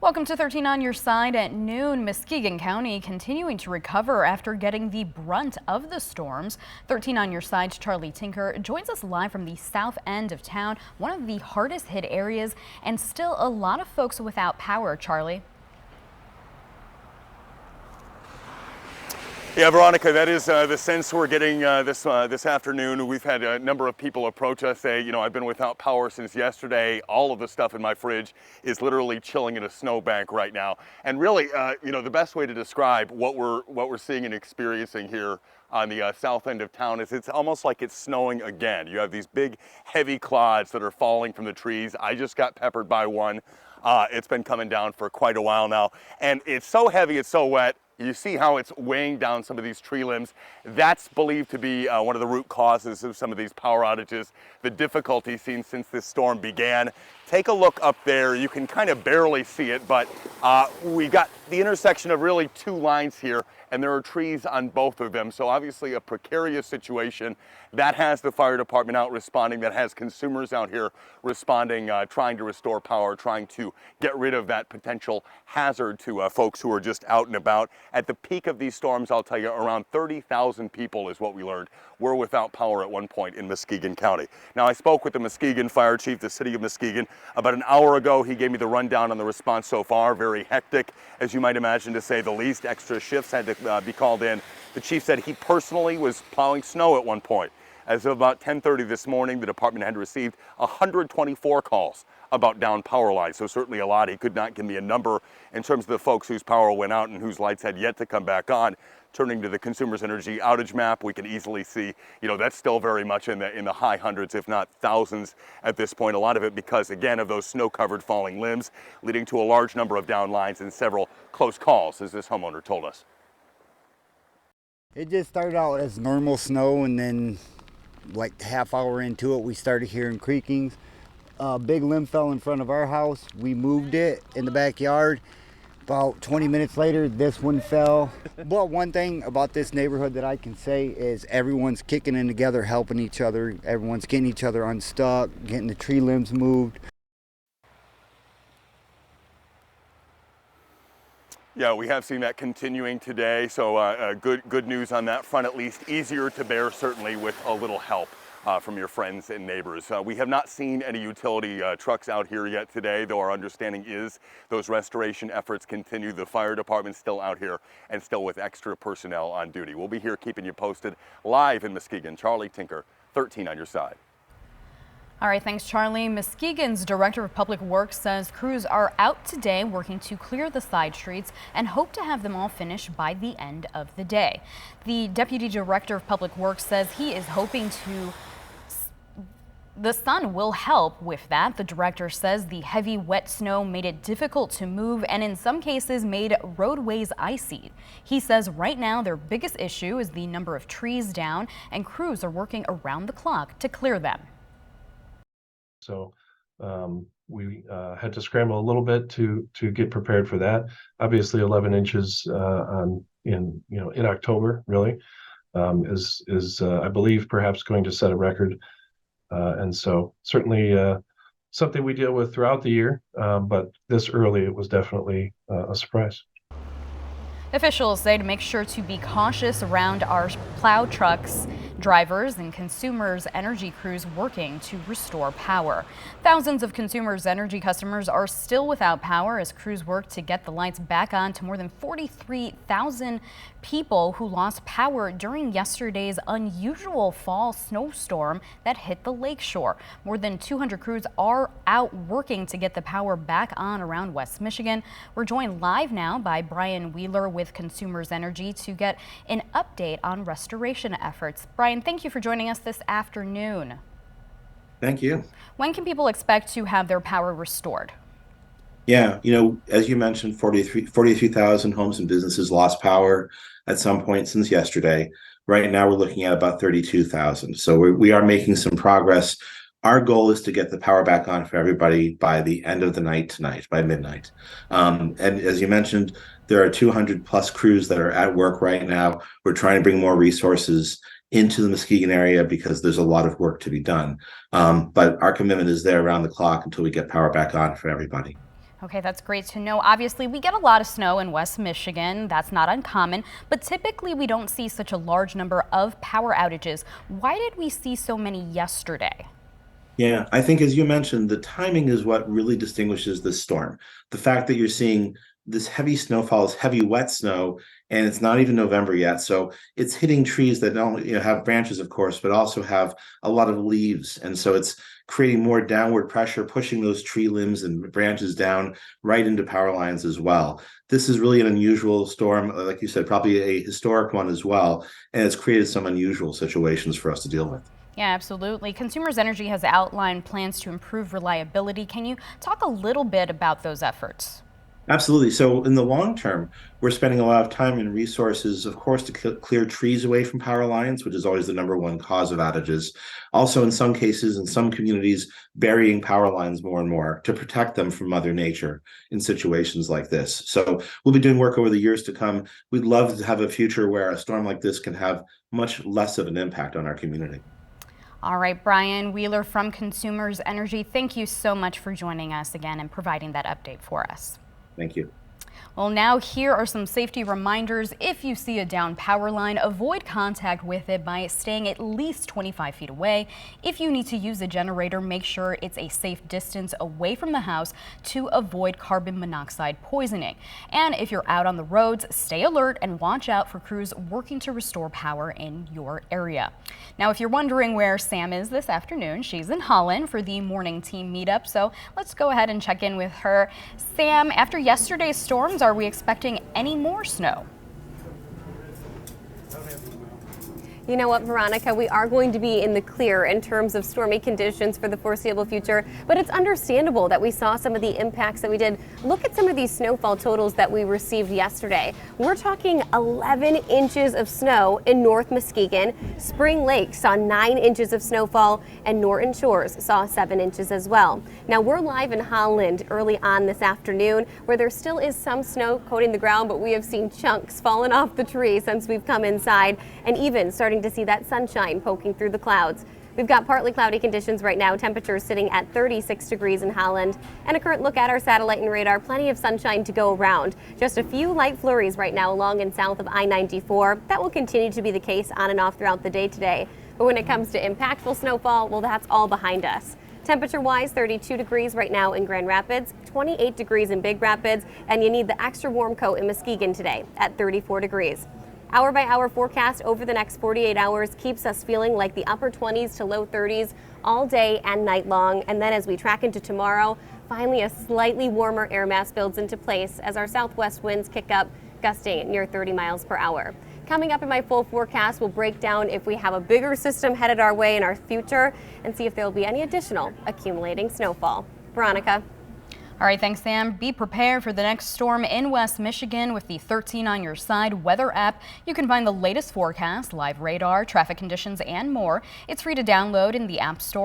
Welcome to 13 on your side at noon. Muskegon County continuing to recover after getting the brunt of the storms. 13 on your side's Charlie Tinker joins us live from the south end of town, one of the hardest hit areas, and still a lot of folks without power. Charlie. Yeah, Veronica, that is the sense we're getting this afternoon. We've had a number of people approach us, say, I've been without power since yesterday. All of the stuff in my fridge is literally chilling in a snowbank right now. And really, the best way to describe what we're seeing and experiencing here on the south end of town is it's almost like it's snowing again. You have these big, heavy clods that are falling from the trees. I just got peppered by one. It's been coming down for quite a while now, and it's so heavy, it's so wet. You see how it's weighing down some of these tree limbs. That's believed to be one of the root causes of some of these power outages, the difficulty seen since this storm began. Take a look up there. You can kind of barely see it, but we got the intersection of really two lines here, and there are trees on both of them. So obviously a precarious situation. That has the fire department out responding, that has consumers out here responding, trying to restore power, trying to get rid of that potential hazard to folks who are just out and about. At the peak of these storms, I'll tell you, around 30,000 people is what we learned were without power at one point in Muskegon County. Now, I spoke with the Muskegon Fire Chief, the city of Muskegon, about an hour ago. He gave me the rundown on the response so far. Very hectic, as you might imagine, to say the least. Extra shifts had to be called in. The chief said he personally was plowing snow at one point. As of about 10:30 this morning, the department had received 124 calls about down power lines, so certainly a lot. He could not give me a number in terms of the folks whose power went out and whose lights had yet to come back on. Turning to the Consumers Energy outage map, we can easily see, that's still very much in the high hundreds, if not thousands at this point. A lot of it because, again, of those snow-covered falling limbs, leading to a large number of down lines and several close calls, as this homeowner told us. It just started out as normal snow, and then like half hour into it, we started hearing creakings. A big limb fell in front of our house. We moved it in the backyard. About 20 minutes later, this one fell. But one thing about this neighborhood that I can say is everyone's kicking in together, helping each other. Everyone's getting each other unstuck, getting the tree limbs moved. Yeah, we have seen that continuing today, so good news on that front, at least. Easier to bear, certainly, with a little help from your friends and neighbors. We have not seen any utility trucks out here yet today, though our understanding is those restoration efforts continue. The fire department's still out here and still with extra personnel on duty. We'll be here keeping you posted live in Muskegon. Charlie Tinker, 13 on your side. All right, thanks, Charlie. Muskegon's Director of Public Works says crews are out today working to clear the side streets and hope to have them all finished by the end of the day. The Deputy Director of Public Works says he is hoping the sun will help with that. The director says the heavy wet snow made it difficult to move and in some cases made roadways icy. He says right now their biggest issue is the number of trees down, and crews are working around the clock to clear them. So we had to scramble a little bit to get prepared for that. Obviously, 11 inches in October really is I believe perhaps going to set a record, and so certainly something we deal with throughout the year, but this early it was definitely a surprise. Officials say to make sure to be cautious around our plow trucks, drivers, and Consumers Energy crews working to restore power. Thousands of Consumers Energy customers are still without power as crews work to get the lights back on to more than 43,000 people who lost power during yesterday's unusual fall snowstorm that hit the lakeshore. More than 200 crews are out working to get the power back on around West Michigan. We're joined live now by Brian Wheeler with Consumers Energy to get an update on restoration efforts. Brian, thank you for joining us this afternoon. Thank you. When can people expect to have their power restored? Yeah, as you mentioned, 43,000 homes and businesses lost power at some point since yesterday. Right now, we're looking at about 32,000. So we are making some progress. Our goal is to get the power back on for everybody by the end of the night tonight, by midnight. And as you mentioned, there are 200 plus crews that are at work right now. We're trying to bring more resources into the Muskegon area because there's a lot of work to be done. But our commitment is there around the clock until we get power back on for everybody. Okay, that's great to know. Obviously, we get a lot of snow in West Michigan. That's not uncommon, but typically we don't see such a large number of power outages. Why did we see so many yesterday? Yeah, I think as you mentioned, the timing is what really distinguishes this storm. The fact that you're seeing this heavy snowfall, this heavy wet snow, and it's not even November yet. So it's hitting trees that not only have branches, of course, but also have a lot of leaves. And so it's creating more downward pressure, pushing those tree limbs and branches down right into power lines as well. This is really an unusual storm, like you said, probably a historic one as well. And it's created some unusual situations for us to deal with. Yeah, absolutely. Consumers Energy has outlined plans to improve reliability. Can you talk a little bit about those efforts? Absolutely. So in the long term, we're spending a lot of time and resources, of course, to clear trees away from power lines, which is always the number one cause of outages. Also, in some cases, in some communities, burying power lines more and more to protect them from Mother Nature in situations like this. So we'll be doing work over the years to come. We'd love to have a future where a storm like this can have much less of an impact on our community. All right, Brian Wheeler from Consumers Energy, thank you so much for joining us again and providing that update for us. Thank you. Well, now here are some safety reminders. If you see a down power line, avoid contact with it by staying at least 25 feet away. If you need to use a generator, make sure it's a safe distance away from the house to avoid carbon monoxide poisoning. And if you're out on the roads, stay alert and watch out for crews working to restore power in your area. Now, if you're wondering where Sam is this afternoon, she's in Holland for the morning team meetup. So let's go ahead and check in with her. Sam, after yesterday's storms, are we expecting any more snow? You know what, Veronica, we are going to be in the clear in terms of stormy conditions for the foreseeable future, but it's understandable that we saw some of the impacts that we did. Look at some of these snowfall totals that we received yesterday. We're talking 11 inches of snow in North Muskegon. Spring Lake saw 9 inches of snowfall, and Norton Shores saw 7 inches as well. Now, we're live in Holland early on this afternoon, where there still is some snow coating the ground, but we have seen chunks falling off the tree since we've come inside, and even starting to see that sunshine poking through the clouds. We've got partly cloudy conditions right now, temperatures sitting at 36 degrees in Holland. And a current look at our satellite and radar, plenty of sunshine to go around. Just a few light flurries right now along and south of I-94. That will continue to be the case on and off throughout the day today. But when it comes to impactful snowfall, well, that's all behind us. Temperature-wise, 32 degrees right now in Grand Rapids, 28 degrees in Big Rapids, and you need the extra warm coat in Muskegon today at 34 degrees. Hour by hour forecast over the next 48 hours keeps us feeling like the upper 20s to low 30s all day and night long. And then as we track into tomorrow, finally a slightly warmer air mass builds into place as our southwest winds kick up, gusting near 30 miles per hour. Coming up in my full forecast, we'll break down if we have a bigger system headed our way in our future and see if there will be any additional accumulating snowfall. Veronica. All right, thanks, Sam. Be prepared for the next storm in West Michigan with the 13 on your side weather app. You can find the latest forecast, live radar, traffic conditions, and more. It's free to download in the App Store.